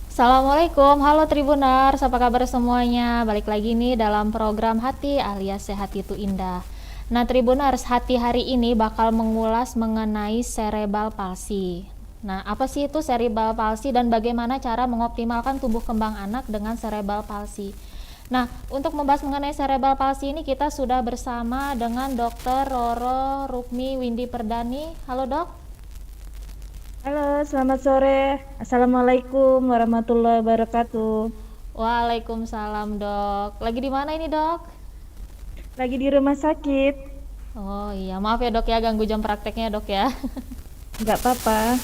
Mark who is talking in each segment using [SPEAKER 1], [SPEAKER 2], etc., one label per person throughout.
[SPEAKER 1] Assalamualaikum, halo Tribuners, apa kabar semuanya? Balik lagi nih dalam program Hati alias Sehat Itu Indah. Nah Tribuners, Hati hari ini bakal mengulas mengenai cerebral palsy. Nah, apa sih itu cerebral palsy dan bagaimana cara mengoptimalkan tumbuh kembang anak dengan cerebral palsy? Nah, untuk membahas mengenai cerebral palsy ini kita sudah bersama dengan Dr. Roro Rukmi Windy Perdani. Halo dok.
[SPEAKER 2] Halo, selamat sore. Assalamualaikum warahmatullahi wabarakatuh.
[SPEAKER 1] Waalaikumsalam dok. Lagi di mana ini dok?
[SPEAKER 2] Lagi di rumah sakit.
[SPEAKER 1] Oh iya, maaf ya dok ya ganggu jam prakteknya dok ya.
[SPEAKER 2] Nggak apa-apa.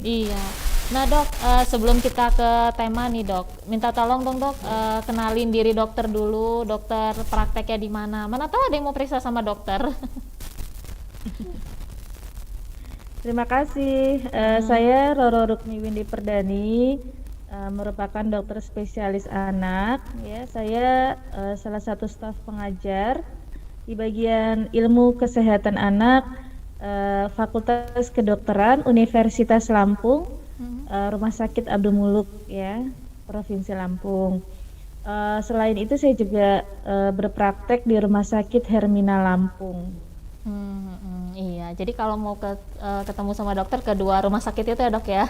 [SPEAKER 1] Iya. Nah dok, sebelum kita ke tema nih dok, minta tolong dong dok, kenalin diri dokter dulu, dokter prakteknya di mana. Mana tahu ada yang mau periksa sama dokter.
[SPEAKER 2] Terima kasih. Saya Roro Rukmi Windy Perdani, merupakan dokter spesialis anak. Ya, saya salah satu staf pengajar di bagian ilmu kesehatan anak, Fakultas Kedokteran Universitas Lampung, Rumah Sakit Abdul Muluk, ya, Provinsi Lampung. Selain itu saya juga berpraktek di Rumah Sakit Hermina Lampung.
[SPEAKER 1] Iya, jadi kalau mau ketemu sama dokter kedua rumah sakit itu ya dok ya.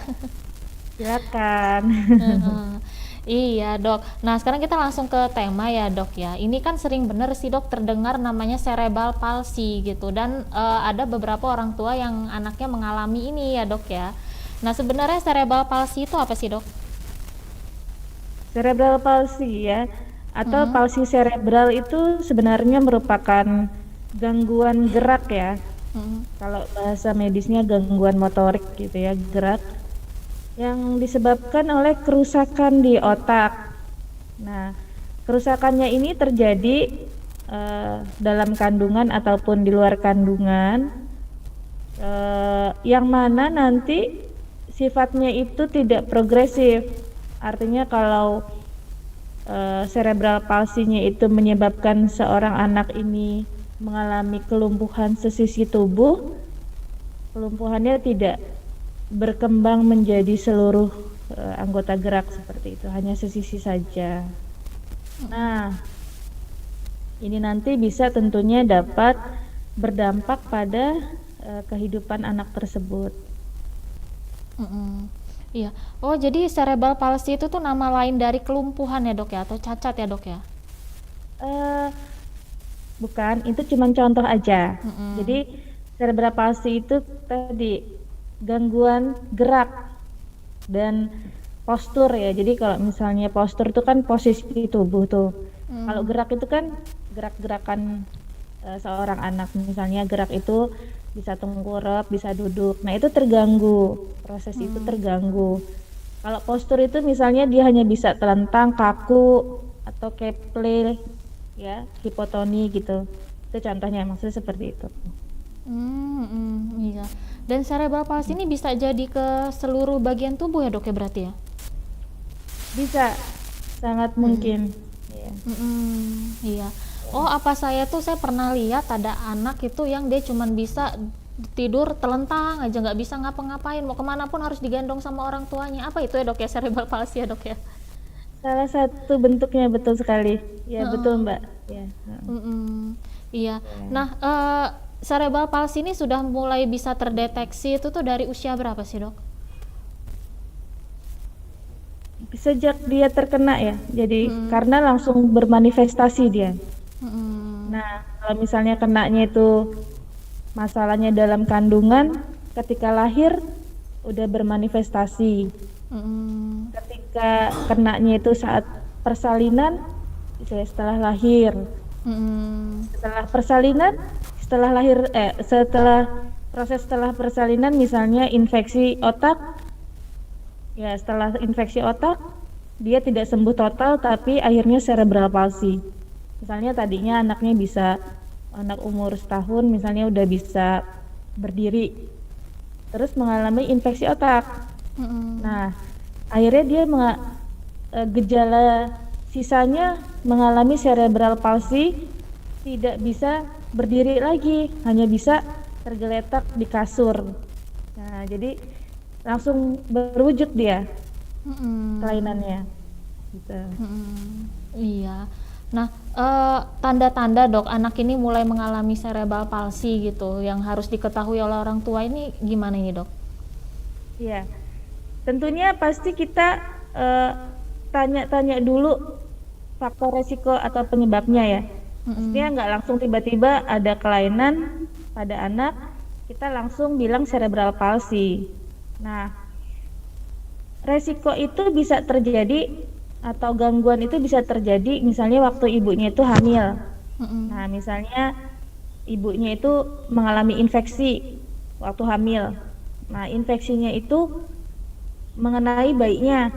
[SPEAKER 2] Silakan.
[SPEAKER 1] Heeh. Iya dok. Nah sekarang kita langsung ke tema ya dok ya. Ini kan sering bener sih dok terdengar namanya cerebral palsy gitu dan ada beberapa orang tua yang anaknya mengalami ini ya dok ya. Nah sebenarnya cerebral palsy itu apa sih dok?
[SPEAKER 2] Cerebral palsy ya, atau palsi cerebral itu sebenarnya merupakan gangguan gerak ya. Kalau bahasa medisnya gangguan motorik gitu ya, gerak yang disebabkan oleh kerusakan di otak. Nah, kerusakannya ini terjadi dalam kandungan ataupun di luar kandungan, yang mana nanti sifatnya itu tidak progresif. Artinya kalau cerebral palsinya itu menyebabkan seorang anak ini mengalami kelumpuhan sesisi tubuh, kelumpuhannya tidak berkembang menjadi seluruh anggota gerak seperti itu, hanya sesisi saja. Nah, ini nanti bisa tentunya dapat berdampak pada kehidupan anak tersebut.
[SPEAKER 1] Iya. Oh jadi cerebral palsy itu tuh nama lain dari kelumpuhan ya dok ya atau cacat ya dok ya?
[SPEAKER 2] Eh, Bukan, itu cuma contoh aja. Jadi cerebral palsy itu tadi gangguan gerak dan postur ya. Jadi kalau misalnya postur itu kan posisi tubuh tuh. Kalau gerak itu kan gerak-gerakan seorang anak. Misalnya gerak itu bisa tengkurap, bisa duduk. Nah, itu terganggu. Proses itu terganggu. Kalau postur itu misalnya dia hanya bisa telentang, kaku atau keple ya, hipotoni gitu. Itu contohnya maksudnya seperti itu.
[SPEAKER 1] Iya. Dan cerebral palsy ini bisa jadi ke seluruh bagian tubuh ya dok ya berarti ya?
[SPEAKER 2] Bisa, sangat mungkin. Ya.
[SPEAKER 1] Iya. Oh apa saya pernah lihat ada anak itu yang dia cuman bisa tidur telentang aja nggak bisa ngapa-ngapain mau kemana pun harus digendong sama orang tuanya. Apa itu ya dok ya cerebral palsy ya dok ya?
[SPEAKER 2] Salah satu bentuknya betul sekali. Ya, betul Mbak. Ya.
[SPEAKER 1] Iya. Nah cerebral palsy ini sudah mulai bisa terdeteksi itu tuh dari usia berapa sih dok?
[SPEAKER 2] Sejak dia terkena ya. Jadi karena langsung bermanifestasi dia. Nah, kalau misalnya kenanya itu masalahnya dalam kandungan, ketika lahir udah bermanifestasi. Ketika kenanya itu saat persalinan, itu ya, setelah lahir. Setelah persalinan, setelah persalinan misalnya infeksi otak, ya setelah infeksi otak dia tidak sembuh total tapi akhirnya cerebral palsy. Misalnya tadinya anaknya bisa, anak umur setahun misalnya udah bisa berdiri, terus mengalami infeksi otak. Nah, akhirnya dia gejala sisanya mengalami cerebral palsy, tidak bisa berdiri lagi, hanya bisa tergeletak di kasur. Nah, Nah, jadi langsung berwujud dia
[SPEAKER 1] Mm-mm.
[SPEAKER 2] kelainannya gitu.
[SPEAKER 1] Mm-mm. Iya. Nah, tanda-tanda dok anak ini mulai mengalami cerebral palsy gitu yang harus diketahui oleh orang tua ini gimana ini dok?
[SPEAKER 2] Iya, tentunya pasti kita eh, tanya-tanya dulu faktor resiko atau penyebabnya ya. Maksudnya
[SPEAKER 1] Mm-mm.
[SPEAKER 2] nggak langsung tiba-tiba ada kelainan pada anak, kita langsung bilang cerebral palsy. Nah, resiko itu bisa terjadi atau gangguan itu bisa terjadi misalnya waktu ibunya itu hamil.
[SPEAKER 1] Mm-mm.
[SPEAKER 2] Nah, misalnya ibunya itu mengalami infeksi waktu hamil. Nah, infeksinya itu mengenai bayinya.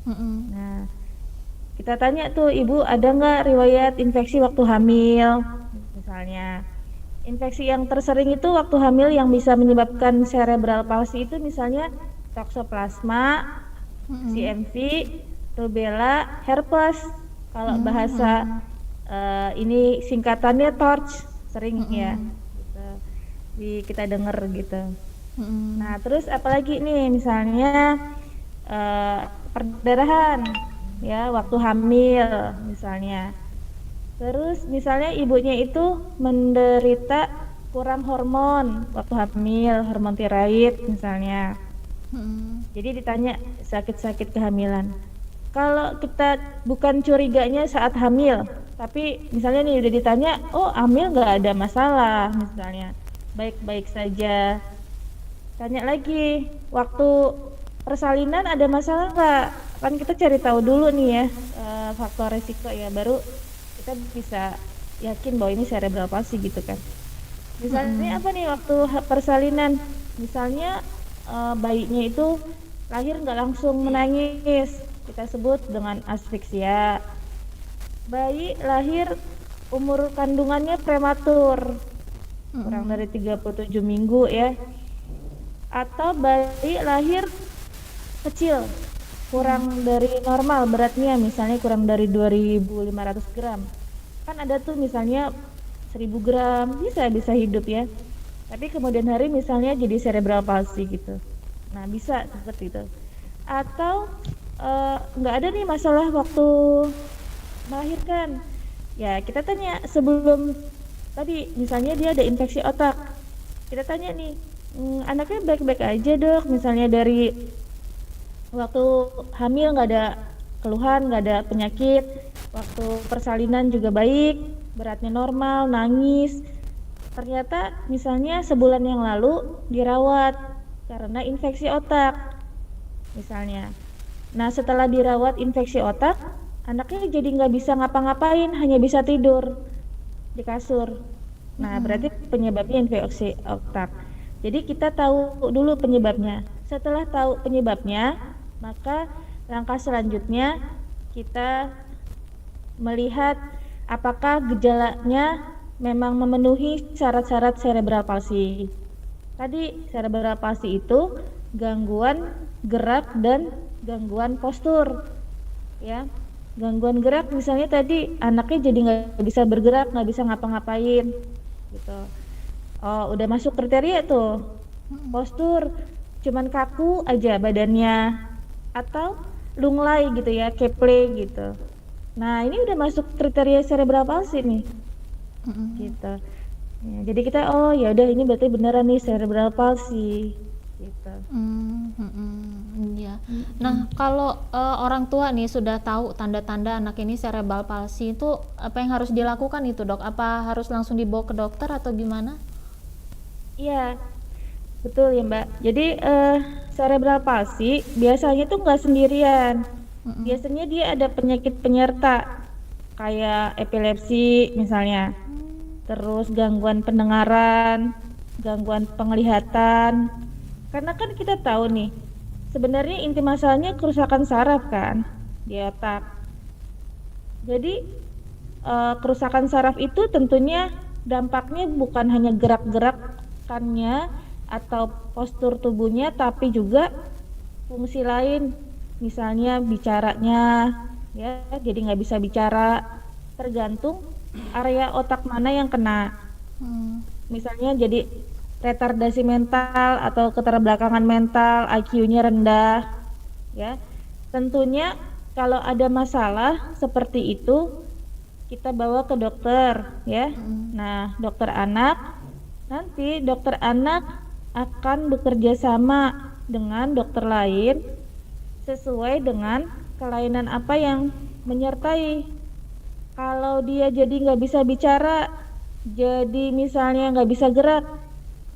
[SPEAKER 1] Mm-mm.
[SPEAKER 2] Nah, kita tanya tuh, ibu ada nggak riwayat infeksi waktu hamil? Misalnya, infeksi yang tersering itu waktu hamil yang bisa menyebabkan cerebral palsy itu misalnya toksoplasma,
[SPEAKER 1] Mm-mm.
[SPEAKER 2] CMV, rubella, herpes. Kalau bahasa
[SPEAKER 1] Mm-mm.
[SPEAKER 2] ini singkatannya TORCH sering ya,
[SPEAKER 1] Mm-mm.
[SPEAKER 2] gitu, kita dengar gitu.
[SPEAKER 1] Mm-mm.
[SPEAKER 2] Nah, terus apalagi nih misalnya eh, perdarahan ya waktu hamil misalnya. Terus misalnya ibunya itu menderita kurang hormon waktu hamil, hormon tiroid misalnya.
[SPEAKER 1] Mm-mm.
[SPEAKER 2] Jadi ditanya sakit-sakit kehamilan. Kalau kita bukan curiganya saat hamil, tapi misalnya nih udah ditanya, oh hamil nggak ada masalah misalnya, baik-baik saja. Tanya lagi, waktu persalinan ada masalah nggak? Kan kita cari tahu dulu nih ya faktor resiko ya, baru kita bisa yakin bahwa ini cerebral palsy gitu kan. Misalnya
[SPEAKER 1] Mm-mm.
[SPEAKER 2] apa nih waktu persalinan? Misalnya bayinya itu lahir nggak langsung menangis, kita sebut dengan asfiksia. Bayi lahir umur kandungannya prematur, kurang
[SPEAKER 1] Mm-mm.
[SPEAKER 2] dari 37 minggu ya. Atau bayi lahir kecil, kurang dari normal beratnya, misalnya kurang dari 2.500 gram. Kan ada tuh misalnya 1.000 gram, bisa bisa hidup ya. Tapi kemudian hari misalnya jadi cerebral palsy gitu. Nah, bisa seperti itu. Atau nggak ada nih masalah waktu melahirkan. Ya, kita tanya sebelum tadi, misalnya dia ada infeksi otak. Kita tanya nih, anaknya baik-baik aja dok, misalnya dari waktu hamil nggak ada keluhan, nggak ada penyakit, waktu persalinan juga baik, beratnya normal, nangis. Ternyata misalnya sebulan yang lalu dirawat karena infeksi otak, misalnya. Nah, setelah dirawat infeksi otak, anaknya jadi nggak bisa ngapa-ngapain, hanya bisa tidur di kasur. Nah, berarti penyebabnya infeksi otak. Jadi kita tahu dulu penyebabnya. Setelah tahu penyebabnya, maka langkah selanjutnya kita melihat apakah gejalanya memang memenuhi syarat-syarat cerebral palsy. Tadi cerebral palsy itu gangguan gerak dan gangguan postur, ya. Gangguan gerak misalnya tadi anaknya jadi nggak bisa bergerak, nggak bisa ngapa-ngapain, gitu. Oh, udah masuk kriteria tuh. Postur, cuman kaku aja badannya, atau lunglai gitu ya, keple gitu. Nah, ini udah masuk kriteria cerebral palsy nih,
[SPEAKER 1] Mm-mm.
[SPEAKER 2] gitu. Ya, jadi kita, oh ya udah ini berarti beneran nih cerebral palsy, gitu.
[SPEAKER 1] Iya. Nah,
[SPEAKER 2] Mm-mm.
[SPEAKER 1] kalau orang tua nih sudah tahu tanda-tanda anak ini cerebral palsy itu apa yang harus dilakukan itu, Dok? Apa harus langsung dibawa ke dokter atau gimana?
[SPEAKER 2] Iya, betul ya Mbak. Jadi cerebral palsy biasanya tuh nggak sendirian.
[SPEAKER 1] Mm-mm.
[SPEAKER 2] Biasanya dia ada penyakit penyerta kayak epilepsi misalnya, terus gangguan pendengaran, gangguan penglihatan. Karena kan kita tahu nih, sebenarnya inti masalahnya kerusakan saraf kan di otak. Jadi kerusakan saraf itu tentunya dampaknya bukan hanya gerak-gerakannya atau postur tubuhnya, tapi juga fungsi lain, misalnya bicaranya, ya, jadi nggak bisa bicara, tergantung area otak mana yang kena.
[SPEAKER 1] Hmm.
[SPEAKER 2] Misalnya jadi retardasi mental atau keterbelakangan mental, IQ-nya rendah, ya. Tentunya kalau ada masalah seperti itu kita bawa ke dokter, ya. Nah, dokter anak, nanti dokter anak akan bekerja sama dengan dokter lain sesuai dengan kelainan apa yang menyertai. Kalau dia jadi nggak bisa bicara, jadi misalnya nggak bisa gerak,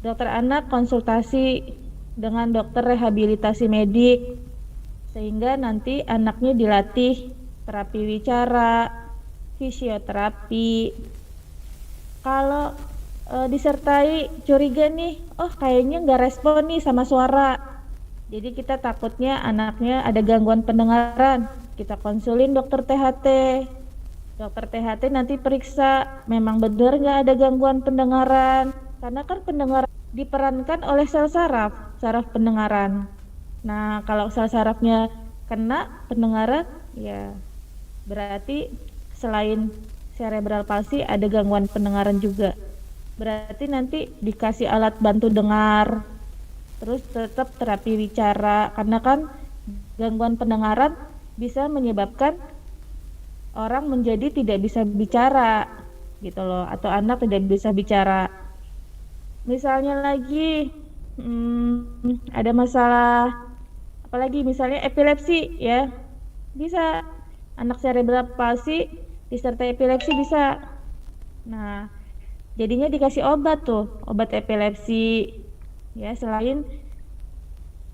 [SPEAKER 2] dokter anak konsultasi dengan dokter rehabilitasi medik, sehingga nanti anaknya dilatih terapi wicara, fisioterapi. Kalau disertai curiga nih, oh kayaknya nggak respon nih sama suara, jadi kita takutnya anaknya ada gangguan pendengaran, kita konsulin dokter THT. Dokter THT nanti periksa memang benar nggak ada gangguan pendengaran, karena kan pendengaran diperankan oleh sel saraf, saraf pendengaran. Nah, kalau sel sarafnya kena pendengaran, ya berarti selain cerebral palsy ada gangguan pendengaran juga. Berarti nanti dikasih alat bantu dengar, terus tetap terapi wicara, karena kan gangguan pendengaran bisa menyebabkan orang menjadi tidak bisa bicara gitu loh, atau anak tidak bisa bicara. Misalnya lagi ada masalah apalagi misalnya epilepsi, ya bisa anak cerebral palsy disertai epilepsi bisa. Nah, jadinya dikasih obat tuh, obat epilepsi, ya selain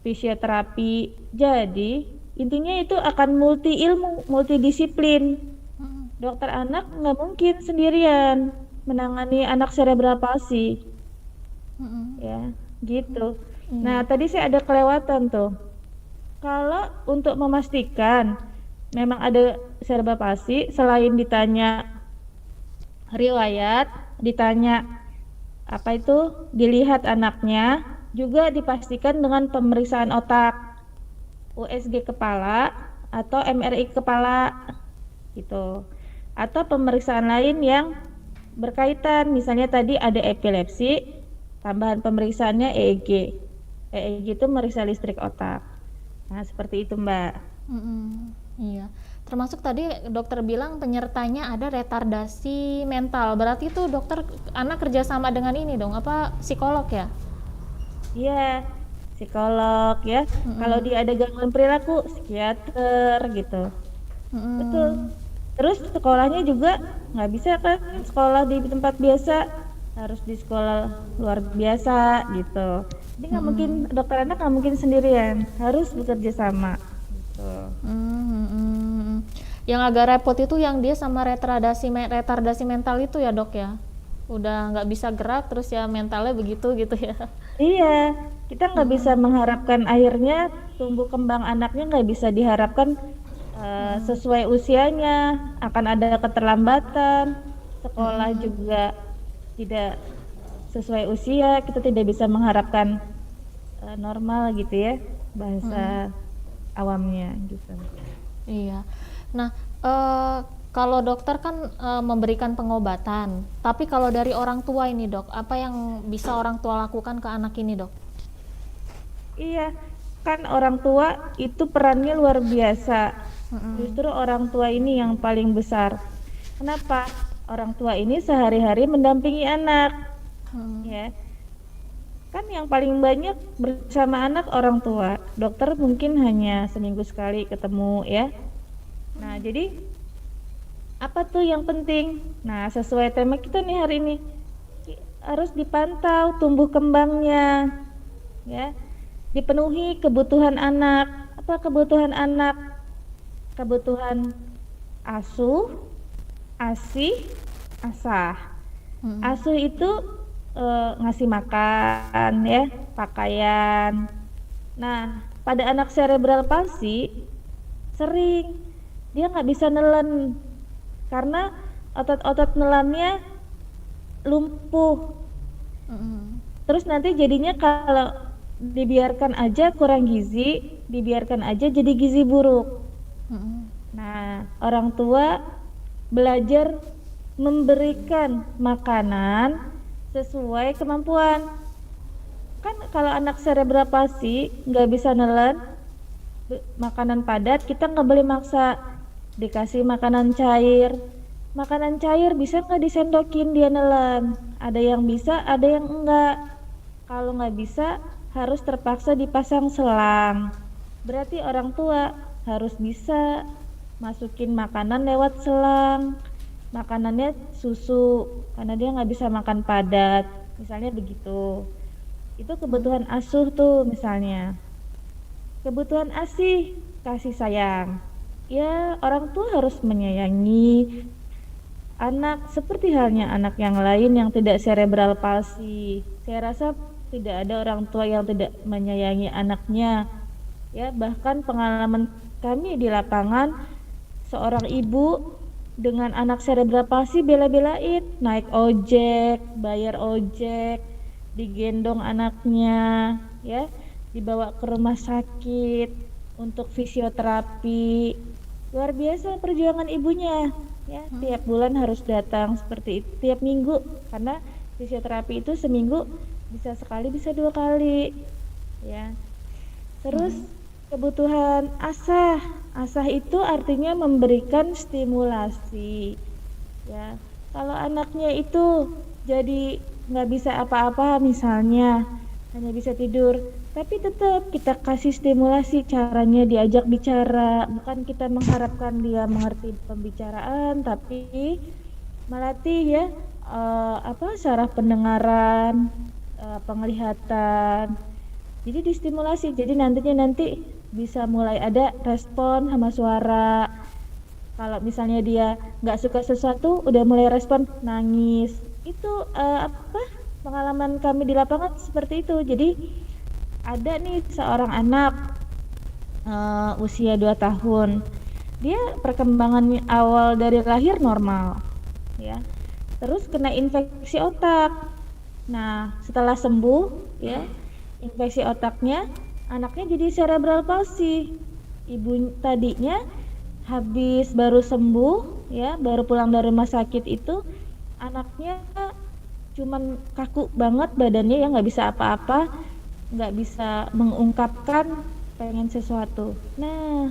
[SPEAKER 2] fisioterapi. Jadi intinya itu akan multi ilmu, multidisiplin. Dokter anak nggak mungkin sendirian menangani anak cerebral palsy, ya gitu. Nah, tadi saya ada kelewatan tuh. Kalau untuk memastikan memang ada cerebral palsy, selain ditanya riwayat, ditanya apa itu, dilihat anaknya, juga dipastikan dengan pemeriksaan otak, USG kepala atau MRI kepala gitu, atau pemeriksaan lain yang berkaitan. Misalnya tadi ada epilepsi, tambahan pemeriksaannya EEG. EEG itu meriksa listrik otak. Nah, seperti itu, Mbak.
[SPEAKER 1] Iya. Termasuk tadi dokter bilang penyertanya ada retardasi mental. Berarti itu dokter anak kerjasama dengan ini dong, apa psikolog ya?
[SPEAKER 2] Iya, psikolog ya. Kalau dia ada gangguan perilaku, psikiater gitu. Betul. Terus sekolahnya juga nggak bisa kan sekolah di tempat biasa, harus di sekolah luar biasa gitu. Jadi nggak mungkin, dokter anak nggak mungkin sendirian, harus bekerja sama. Gitu.
[SPEAKER 1] Yang agak repot itu yang dia sama retardasi mental itu ya dok ya, udah nggak bisa gerak terus ya mentalnya begitu gitu ya.
[SPEAKER 2] Iya, kita nggak bisa mengharapkan akhirnya tumbuh kembang anaknya nggak bisa diharapkan sesuai usianya, akan ada keterlambatan, sekolah juga tidak sesuai usia, kita tidak bisa mengharapkan normal gitu ya, bahasa awamnya gitu.
[SPEAKER 1] Iya. Nah, kalau dokter kan memberikan pengobatan, tapi kalau dari orang tua ini dok, apa yang bisa orang tua lakukan ke anak ini dok?
[SPEAKER 2] Iya, kan orang tua itu perannya luar biasa. Justru orang tua ini yang paling besar. Kenapa? Orang tua ini sehari-hari mendampingi anak, ya. Kan yang paling banyak bersama anak orang tua. Dokter mungkin hanya seminggu sekali ketemu ya. Nah, jadi apa tuh yang penting? Nah, sesuai tema kita nih hari ini, harus dipantau tumbuh kembangnya, ya. Dipenuhi kebutuhan anak. Apa kebutuhan anak? Kebutuhan asuh, asih, asah. Asuh itu ngasih makan ya, pakaian. Nah, pada anak cerebral palsy sering dia nggak bisa nelen karena otot-otot nelannya lumpuh. Terus nanti jadinya kalau dibiarkan aja kurang gizi, dibiarkan aja jadi gizi buruk. Nah, orang tua belajar memberikan makanan sesuai kemampuan. Kan kalau anak cerebral palsy nggak bisa nelen makanan padat, kita nggak boleh maksa dikasih makanan cair. Makanan cair bisa nggak disendokin dia nelen? Ada yang bisa, ada yang enggak. Kalau nggak bisa, harus terpaksa dipasang selang. Berarti orang tua harus bisa masukin makanan lewat selang. Makanannya susu, karena dia nggak bisa makan padat. Misalnya begitu. Itu kebutuhan asuh tuh misalnya. Kebutuhan ASih, kasih sayang. Ya, orang tua harus menyayangi anak seperti halnya anak yang lain yang tidak cerebral palsy. Saya rasa tidak ada orang tua yang tidak menyayangi anaknya. Ya, bahkan pengalaman kami di lapangan, seorang ibu dengan anak cerebral palsy bela-belain naik ojek, bayar ojek, digendong anaknya, ya, dibawa ke rumah sakit untuk fisioterapi. Luar biasa perjuangan ibunya, ya, tiap bulan harus datang seperti itu, tiap minggu, karena fisioterapi itu seminggu bisa sekali, bisa 2 kali, ya. Terus kebutuhan asah. Asah itu artinya memberikan stimulasi, ya. Kalau anaknya itu jadi nggak bisa apa-apa, misalnya hanya bisa tidur, tapi tetap kita kasih stimulasi, caranya diajak bicara, bukan kita mengharapkan dia mengerti pembicaraan, tapi melatih, ya, saraf pendengaran, penglihatan. Jadi distimulasi, jadi nanti bisa mulai ada respon sama suara. Kalau misalnya dia nggak suka sesuatu, udah mulai respon nangis. Itu pengalaman kami di lapangan seperti itu. Jadi ada nih seorang anak usia 2 tahun. Dia perkembangan awal dari lahir normal, ya. Terus kena infeksi otak. Nah, setelah sembuh, ya, infeksi otaknya, anaknya jadi cerebral palsy. Ibu tadinya habis baru sembuh, ya, baru pulang dari rumah sakit itu, anaknya cuman kaku banget badannya, ya, nggak bisa apa-apa, nggak bisa mengungkapkan pengen sesuatu. Nah,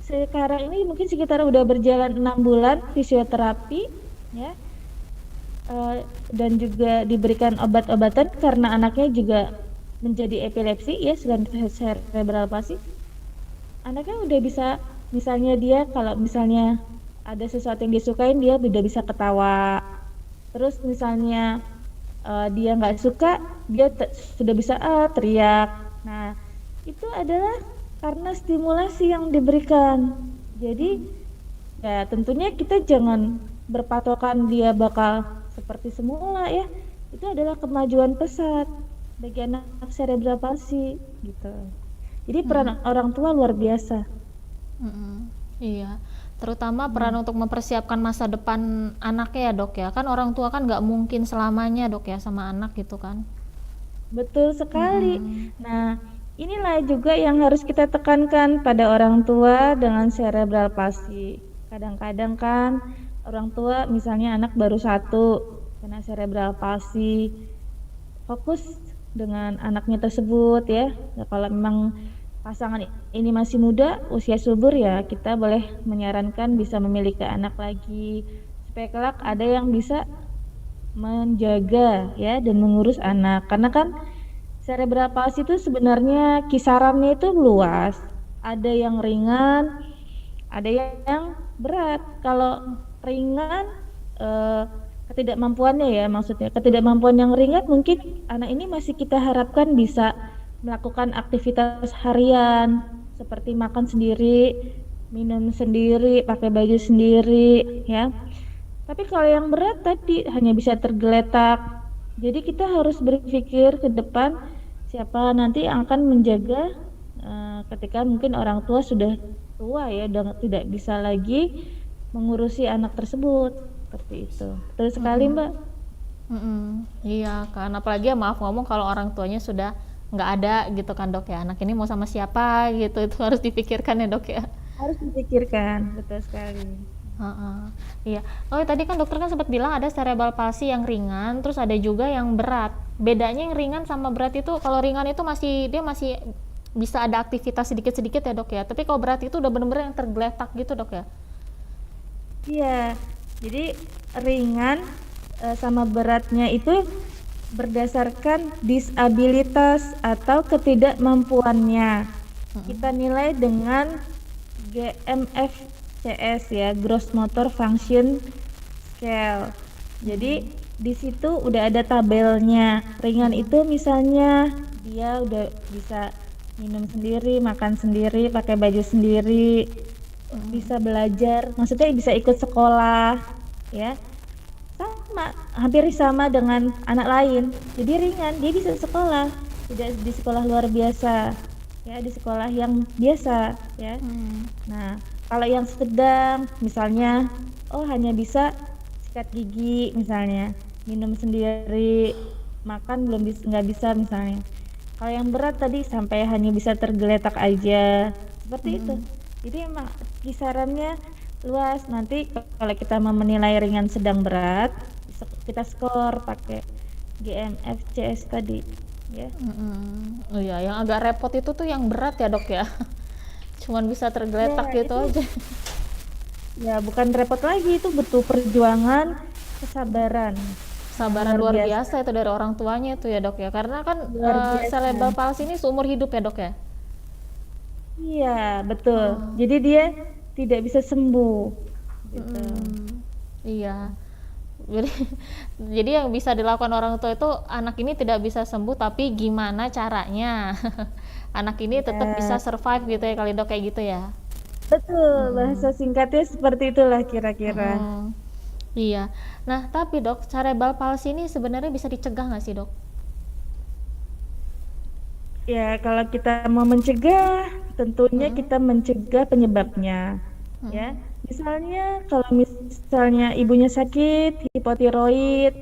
[SPEAKER 2] sekarang ini mungkin sekitar udah berjalan 6 bulan fisioterapi, ya, dan juga diberikan obat-obatan karena anaknya juga menjadi epilepsi, ya, selain cerebral palsy. Anaknya udah bisa, misalnya dia kalau misalnya ada sesuatu yang disukain, dia udah bisa ketawa. Terus misalnya dia nggak suka, dia sudah bisa teriak. Nah, itu adalah karena stimulasi yang diberikan. Jadi ya tentunya kita jangan berpatokan dia bakal seperti semula, ya. Itu adalah kemajuan pesat bagi anak cerebral palsy gitu. Jadi peran orang tua luar biasa.
[SPEAKER 1] Iya, terutama peran untuk mempersiapkan masa depan anaknya ya dok ya. Kan orang tua kan nggak mungkin selamanya dok ya sama anak gitu kan.
[SPEAKER 2] Betul sekali. Nah, inilah juga yang harus kita tekankan pada orang tua dengan cerebral palsy. Kadang-kadang kan orang tua misalnya anak baru 1 kena cerebral palsy, fokus dengan anaknya tersebut, ya. Nah, kalau memang pasangan ini masih muda, usia subur, ya kita boleh menyarankan bisa memiliki anak lagi supaya kelak ada yang bisa menjaga, ya, dan mengurus anak. Karena kan cerebral palsy itu sebenarnya kisarannya itu luas. Ada yang ringan, ada yang berat. Kalau ringan ketidakmampuannya, ya, maksudnya ketidakmampuan yang ringan, mungkin anak ini masih kita harapkan bisa melakukan aktivitas harian seperti makan sendiri, minum sendiri, pakai baju sendiri, ya. Tapi kalau yang berat tadi hanya bisa tergeletak. Jadi kita harus berpikir ke depan siapa nanti yang akan menjaga ketika mungkin orang tua sudah tua, ya, dan tidak bisa lagi mengurusi anak tersebut. Seperti itu. Betul sekali, Mbak.
[SPEAKER 1] Iya kan, apalagi ya maaf ngomong kalau orang tuanya sudah nggak ada gitu kan dok ya, anak ini mau sama siapa gitu, itu harus dipikirkan ya dok ya.
[SPEAKER 2] Harus dipikirkan, betul sekali.
[SPEAKER 1] Heeh, iya. Oh, tadi kan dokter kan sempat bilang ada cerebral palsy yang ringan, terus ada juga yang berat. Bedanya yang ringan sama berat itu, kalau ringan itu dia masih bisa ada aktivitas sedikit-sedikit ya dok ya. Tapi kalau berat itu udah bener-bener yang tergeletak gitu dok ya.
[SPEAKER 2] Iya, jadi ringan sama beratnya itu berdasarkan disabilitas atau ketidakmampuannya. Kita nilai dengan GMFCS ya, Gross Motor Function Scale. Jadi di situ udah ada tabelnya. Ringan itu misalnya dia udah bisa minum sendiri, makan sendiri, pakai baju sendiri, bisa belajar, maksudnya bisa ikut sekolah, ya. Sama, hampir sama dengan anak lain. Jadi ringan, dia bisa sekolah, tidak di sekolah luar biasa, ya, di sekolah yang biasa, ya. Nah, kalau yang sedang, misalnya, oh hanya bisa sikat gigi, misalnya, minum sendiri, makan belum bisa, nggak bisa, misalnya. Kalau yang berat tadi sampai hanya bisa tergeletak aja, seperti itu. Jadi emang kisarannya luas. Nanti kalau kita mau menilai ringan, sedang, berat, kita skor pakai GMFCS tadi, ya.
[SPEAKER 1] Oh iya, yang agak repot itu tuh yang berat ya dok ya. Cuman bisa tergeletak
[SPEAKER 2] Ya,
[SPEAKER 1] gitu aja.
[SPEAKER 2] ya bukan repot lagi, itu butuh perjuangan, kesabaran yang
[SPEAKER 1] Sabaran luar biasa itu dari orang tuanya itu ya dok ya. Karena kan
[SPEAKER 2] luar biasa.
[SPEAKER 1] cerebral palsy ini seumur hidup ya dok ya.
[SPEAKER 2] Iya, betul. Jadi dia tidak bisa sembuh, gitu.
[SPEAKER 1] Iya. Jadi, jadi yang bisa dilakukan orang tua itu anak ini tidak bisa sembuh tapi gimana caranya anak ini tetap bisa survive gitu ya kali dok kayak gitu ya.
[SPEAKER 2] Betul, bahasa singkatnya seperti itulah kira-kira.
[SPEAKER 1] Iya. Nah tapi dok, cerebral palsy ini sebenarnya bisa dicegah nggak sih dok?
[SPEAKER 2] Ya, kalau kita mau mencegah, tentunya kita mencegah penyebabnya. Ya, misalnya kalau misalnya ibunya sakit, hipotiroid,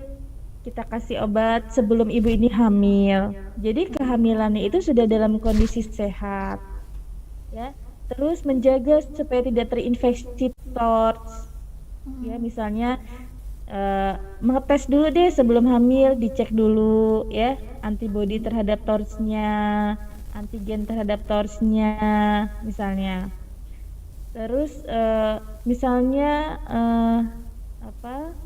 [SPEAKER 2] kita kasih obat sebelum ibu ini hamil. Jadi kehamilannya itu sudah dalam kondisi sehat. Ya, terus menjaga supaya tidak terinfeksi TORCH. Ya, misalnya mengetes dulu deh sebelum hamil, dicek dulu ya antibodi terhadap TORCH-nya, antigen terhadap TORCH-nya misalnya. Terus misalnya apa,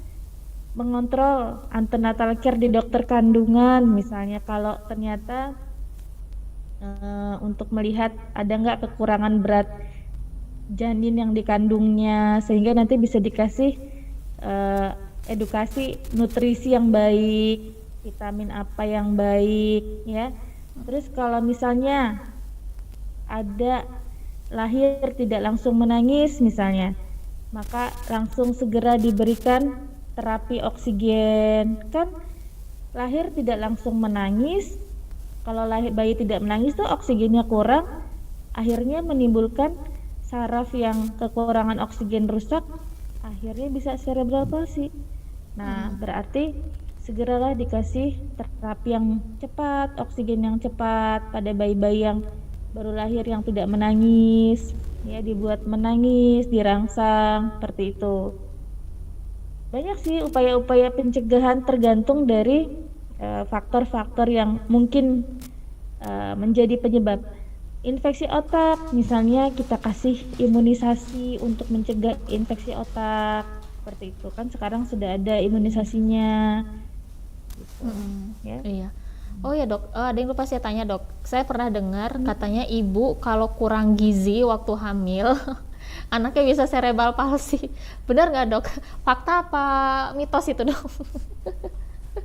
[SPEAKER 2] mengontrol antenatal care di dokter kandungan, misalnya kalau ternyata untuk melihat ada nggak kekurangan berat janin yang dikandungnya, sehingga nanti bisa dikasih edukasi nutrisi yang baik, vitamin apa yang baik, ya. Terus kalau misalnya ada lahir tidak langsung menangis misalnya, maka langsung segera diberikan terapi oksigen. Kan lahir tidak langsung menangis, kalau lahir bayi tidak menangis tuh oksigennya kurang, akhirnya menimbulkan saraf yang kekurangan oksigen rusak, akhirnya bisa cerebral palsy. Nah, berarti segeralah dikasih terapi yang cepat, oksigen yang cepat pada bayi-bayi yang baru lahir yang tidak menangis, ya, dibuat menangis, dirangsang, seperti itu. Banyak sih upaya-upaya pencegahan tergantung dari faktor-faktor yang mungkin menjadi penyebab. Infeksi otak, misalnya kita kasih imunisasi untuk mencegah infeksi otak, seperti itu. Kan sekarang sudah ada imunisasinya, gitu, ya.
[SPEAKER 1] Iya. Oh ya dok, ada yang lupa saya tanya dok. Saya pernah dengar katanya ibu kalau kurang gizi waktu hamil, anaknya bisa cerebral palsy. Benar nggak dok? Fakta apa mitos itu dok?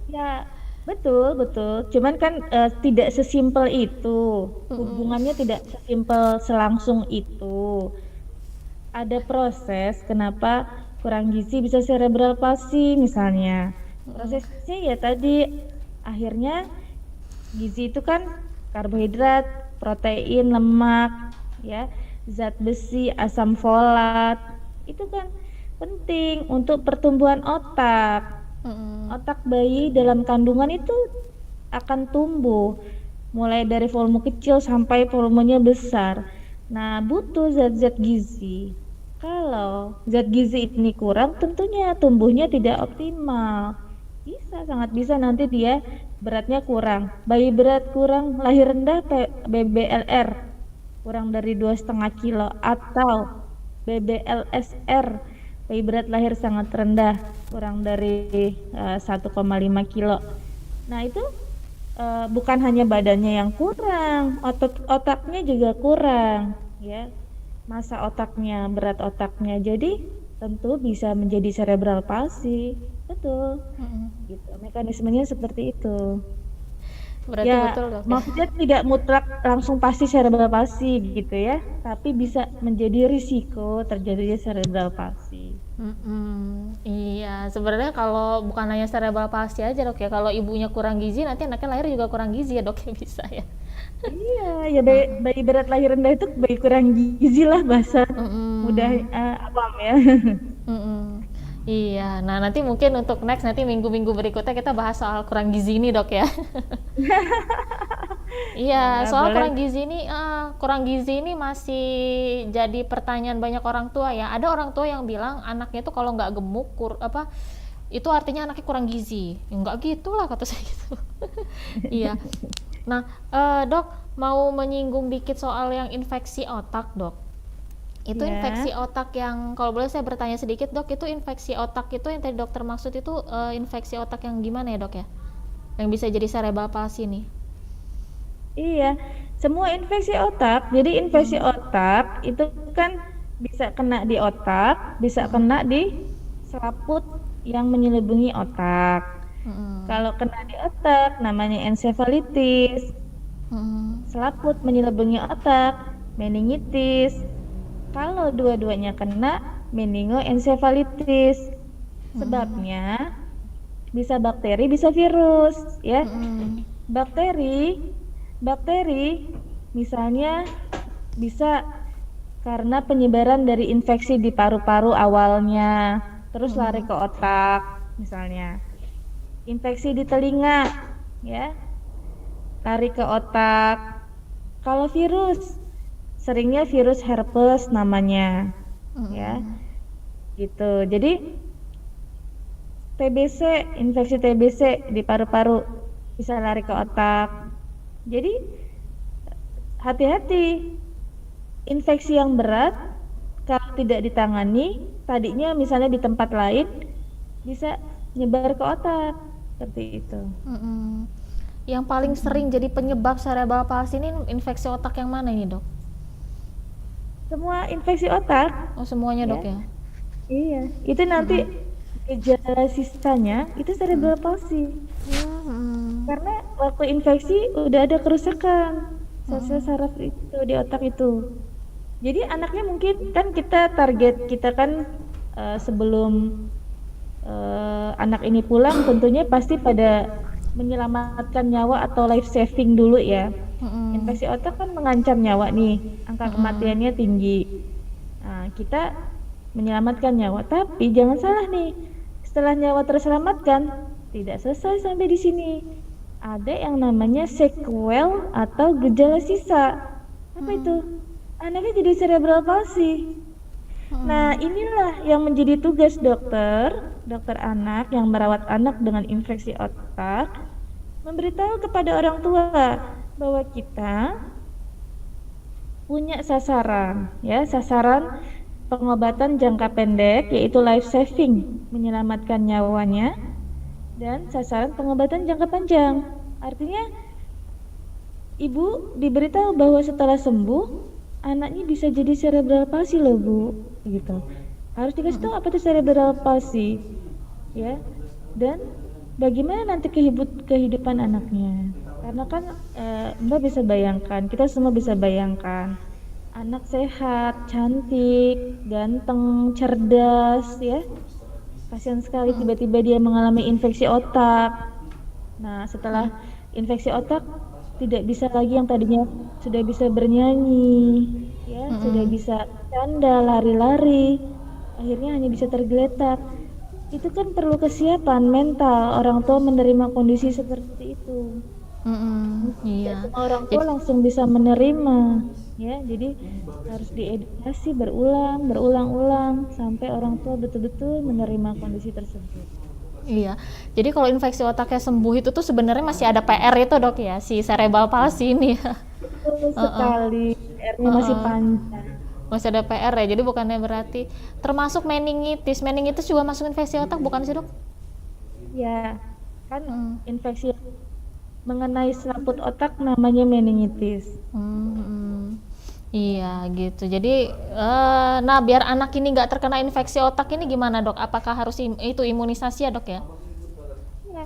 [SPEAKER 2] Ya, betul, betul. Cuman kan tidak sesimpel itu. Hubungannya tidak sesimpel selangsung itu. Ada proses kenapa kurang gizi bisa cerebral palsy misalnya. Prosesnya ya tadi, akhirnya gizi itu kan karbohidrat, protein, lemak, ya, zat besi, asam folat. Itu kan penting untuk pertumbuhan otak. Otak bayi dalam kandungan itu akan tumbuh mulai dari volume kecil sampai volumenya besar. Nah, butuh zat-zat gizi. Kalau zat gizi ini kurang, tentunya tumbuhnya tidak optimal. Bisa, sangat bisa nanti dia beratnya kurang. Bayi berat kurang, lahir rendah BBLR kurang dari 2,5 kilo atau BBLSR, bayi berat lahir sangat rendah kurang dari 1,5 kilo. Nah itu bukan hanya badannya yang kurang, otaknya juga kurang, ya. Massa otaknya, berat otaknya. Jadi tentu bisa menjadi cerebral palsy. Betul. Gitu. Mekanismenya seperti itu.
[SPEAKER 1] Berarti
[SPEAKER 2] Ya,
[SPEAKER 1] betul dok ya.
[SPEAKER 2] maksudnya tidak mutlak langsung pasti cerebral palsy gitu ya, tapi bisa menjadi risiko terjadinya cerebral palsy.
[SPEAKER 1] Iya, sebenarnya kalau bukan hanya cerebral palsy aja dok ya, kalau ibunya kurang gizi nanti anaknya lahir juga kurang gizi ya dok ya, bisa ya.
[SPEAKER 2] Iya, ya bayi berat lahir rendah itu bayi kurang gizi lah bahasa mudah awam ya.
[SPEAKER 1] Mm-mm. Iya, nah nanti mungkin untuk next nanti minggu-minggu berikutnya kita bahas soal kurang gizi ini dok ya. Iya,
[SPEAKER 2] Ya,
[SPEAKER 1] soal
[SPEAKER 2] boleh.
[SPEAKER 1] kurang gizi ini masih jadi pertanyaan banyak orang tua ya. Ada orang tua yang bilang anaknya itu kalau nggak gemuk, itu artinya anaknya kurang gizi. Ya, nggak gitu lah kata saya gitu. Iya. Nah, dok mau menyinggung dikit soal yang infeksi otak dok. Itu
[SPEAKER 2] Ya.
[SPEAKER 1] infeksi otak yang, kalau boleh saya bertanya sedikit dok, itu infeksi otak itu yang tadi dokter maksud itu infeksi otak yang gimana ya dok ya? Yang bisa jadi cerebral palsy nih.
[SPEAKER 2] Iya, semua infeksi otak. Jadi infeksi otak itu kan bisa kena di otak, bisa kena di selaput yang menyelubungi otak.
[SPEAKER 1] Mm-mm.
[SPEAKER 2] Kalau kena di otak namanya ensefalitis,
[SPEAKER 1] Mm-mm.
[SPEAKER 2] selaput menyelubungi otak, meningitis. Kalau dua-duanya kena, meningoensefalitis. Sebabnya bisa bakteri, bisa virus, ya.
[SPEAKER 1] Mm-mm.
[SPEAKER 2] Bakteri, bakteri misalnya bisa karena penyebaran dari infeksi di paru-paru awalnya, terus lari ke otak, misalnya. Infeksi di telinga, ya, lari ke otak. Kalau virus, seringnya virus herpes namanya, ya, gitu. Jadi TBC, infeksi TBC di paru-paru bisa lari ke otak. Jadi hati-hati, infeksi yang berat kalau tidak ditangani, tadinya misalnya di tempat lain bisa nyebar ke otak, seperti itu.
[SPEAKER 1] Mm-mm. Yang paling sering jadi penyebab cerebral palsy ini infeksi otak yang mana ini dok?
[SPEAKER 2] Semua infeksi otak,
[SPEAKER 1] Oh semuanya dok
[SPEAKER 2] ya,
[SPEAKER 1] ya?
[SPEAKER 2] iya, itu nanti gejala sisanya itu cerebral palsy. Karena waktu infeksi udah ada kerusakan sel-sel saraf itu di otak itu. Jadi anaknya mungkin kan kita target kita kan sebelum anak ini pulang tentunya pasti pada menyelamatkan nyawa atau life saving dulu ya. Infeksi otak kan mengancam nyawa nih, angka kematiannya tinggi. Nah, kita menyelamatkan nyawa, tapi jangan salah nih. Setelah nyawa terselamatkan, tidak selesai sampai di sini. Ada yang namanya sequel atau gejala sisa. Apa itu? Anaknya jadi cerebral palsy. Nah, inilah yang menjadi tugas dokter anak yang merawat anak dengan infeksi otak, memberitahu kepada orang tua bahwa kita punya sasaran, ya, sasaran pengobatan jangka pendek yaitu life saving, menyelamatkan nyawanya, dan sasaran pengobatan jangka panjang. Artinya ibu diberitahu bahwa setelah sembuh anaknya bisa jadi cerebral palsy loh bu, gitu. Harus dikasih tahu apa itu cerebral palsy, ya. Dan bagaimana nanti kehidupan anaknya. Karena kan Mbak bisa bayangkan, kita semua bisa bayangkan anak sehat, cantik, ganteng, cerdas, ya. Kasihan sekali tiba-tiba dia mengalami infeksi otak. Nah, setelah infeksi otak tidak bisa lagi yang tadinya sudah bisa bernyanyi, ya, sudah bisa canda, lari-lari, akhirnya hanya bisa tergeletak. Itu kan perlu kesiapan mental orang tua menerima kondisi seperti itu. Tidak
[SPEAKER 1] Iya.
[SPEAKER 2] semua orang tua
[SPEAKER 1] Jadi,
[SPEAKER 2] langsung bisa menerima, ya. Jadi harus diedukasi berulang-ulang sampai orang tua betul-betul menerima kondisi tersebut.
[SPEAKER 1] Iya. Jadi kalau infeksi otaknya sembuh itu tuh sebenarnya masih ada PR itu, Dok ya, si cerebral palsy ini ya.
[SPEAKER 2] Betul
[SPEAKER 1] Heeh.
[SPEAKER 2] sekali, PR-nya masih
[SPEAKER 1] Heeh.
[SPEAKER 2] panjang.
[SPEAKER 1] Masih ada PR ya. Jadi bukannya berarti termasuk meningitis. Meningitis juga masuk infeksi otak bukan sih, Dok?
[SPEAKER 2] Ya, kan
[SPEAKER 1] Hmm.
[SPEAKER 2] infeksi mengenai selaput otak namanya meningitis.
[SPEAKER 1] Hmm. Iya gitu. Jadi, nah biar anak ini nggak terkena infeksi otak ini gimana dok? Apakah harus itu imunisasi ya dok ya?
[SPEAKER 2] Ya,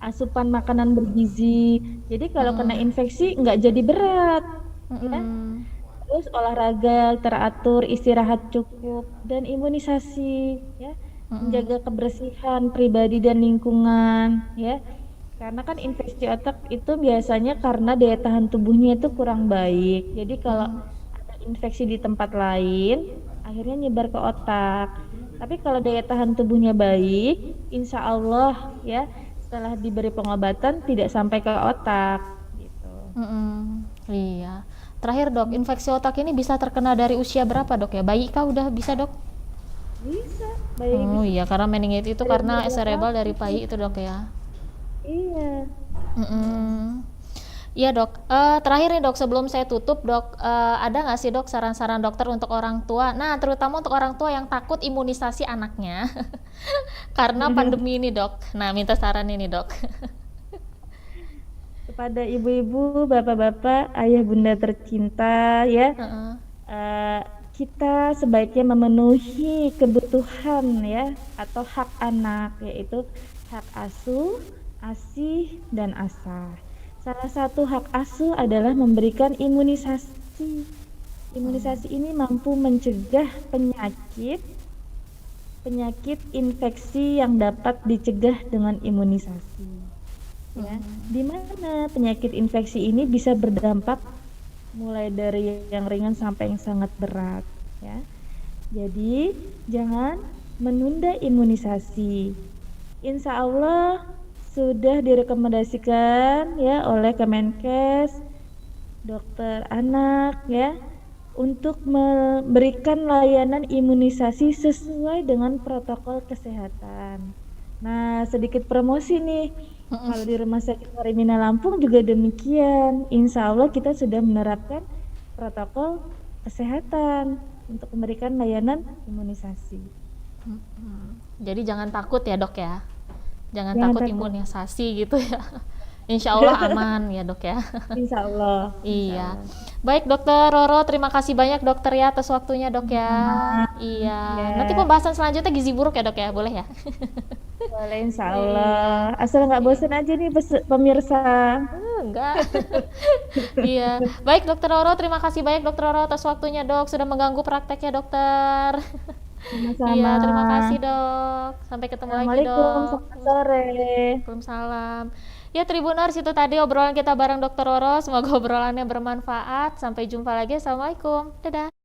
[SPEAKER 2] asupan makanan bergizi. Jadi kalau kena
[SPEAKER 1] Mm-mm.
[SPEAKER 2] infeksi nggak jadi berat, ya.
[SPEAKER 1] Mm-mm.
[SPEAKER 2] Terus olahraga teratur, istirahat cukup, dan imunisasi, ya.
[SPEAKER 1] Mm-mm.
[SPEAKER 2] Menjaga kebersihan pribadi dan lingkungan, ya. Karena kan infeksi otak itu biasanya karena daya tahan tubuhnya itu kurang baik. Jadi kalau
[SPEAKER 1] Mm-mm.
[SPEAKER 2] ada infeksi di tempat lain, akhirnya nyebar ke otak. Tapi kalau daya tahan tubuhnya baik, insya Allah ya, setelah diberi pengobatan tidak sampai ke otak, gitu.
[SPEAKER 1] Mm-mm. Iya. Terakhir dok, infeksi otak ini bisa terkena dari usia berapa dok ya? Bayi kah udah bisa dok?
[SPEAKER 2] Bisa, bayi
[SPEAKER 1] Oh
[SPEAKER 2] bisa
[SPEAKER 1] iya, karena meningitis itu
[SPEAKER 2] dari
[SPEAKER 1] karena
[SPEAKER 2] umur 2
[SPEAKER 1] cerebral dari
[SPEAKER 2] tahun.
[SPEAKER 1] bayi itu dok ya.
[SPEAKER 2] Iya.
[SPEAKER 1] Mm-mm. Iya dok. Terakhir nih dok, sebelum saya tutup dok, ada nggak sih dok saran-saran dokter untuk orang tua? Nah, terutama untuk orang tua yang takut imunisasi anaknya karena pandemi ini dok. Nah, minta saran ini dok.
[SPEAKER 2] Kepada ibu-ibu, bapak-bapak, ayah bunda tercinta ya,
[SPEAKER 1] Heeh.
[SPEAKER 2] eh, kita sebaiknya memenuhi kebutuhan ya atau hak anak, yaitu hak asuh, asih, dan asah. Salah satu hak asuh adalah memberikan imunisasi. Imunisasi ini mampu mencegah penyakit penyakit infeksi yang dapat dicegah dengan imunisasi. Ya, di mana penyakit infeksi ini bisa berdampak mulai dari yang ringan sampai yang sangat berat, ya. Jadi, jangan menunda imunisasi. Insya Allah sudah direkomendasikan ya oleh Kemenkes, dokter anak ya, untuk memberikan layanan imunisasi sesuai dengan protokol kesehatan. Nah, sedikit promosi nih. Kalau di Rumah Sakit Warimina Lampung juga demikian. Insya Allah kita sudah menerapkan protokol kesehatan untuk memberikan layanan imunisasi.
[SPEAKER 1] Jadi jangan takut ya dok ya. Jangan
[SPEAKER 2] Jangan
[SPEAKER 1] takut
[SPEAKER 2] takut.
[SPEAKER 1] imunisasi gitu ya. Insya Allah aman ya dok ya.
[SPEAKER 2] Insya Allah. Insya
[SPEAKER 1] Iya.
[SPEAKER 2] Allah.
[SPEAKER 1] Baik dokter Roro, terima kasih banyak dokter ya atas waktunya dok ya.
[SPEAKER 2] Sama.
[SPEAKER 1] Iya. Nanti
[SPEAKER 2] Ya,
[SPEAKER 1] pembahasan selanjutnya gizi buruk ya dok ya, boleh ya?
[SPEAKER 2] boleh Insya
[SPEAKER 1] Iya.
[SPEAKER 2] Allah. Asal nggak bosan aja nih pemirsa.
[SPEAKER 1] Enggak. Iya. Baik dokter Roro, terima kasih banyak dokter Roro atas waktunya dok, sudah mengganggu prakteknya dokter. Iya,
[SPEAKER 2] Sama-sama.
[SPEAKER 1] terima kasih dok. Sampai ketemu lagi
[SPEAKER 2] Assalamualaikum,
[SPEAKER 1] dok.
[SPEAKER 2] selamat sore.
[SPEAKER 1] Waalaikumsalam. Ya Tribuners, itu tadi obrolan kita bareng dokter Roro. Semoga obrolannya bermanfaat. Sampai jumpa lagi. Assalamualaikum. Dadah.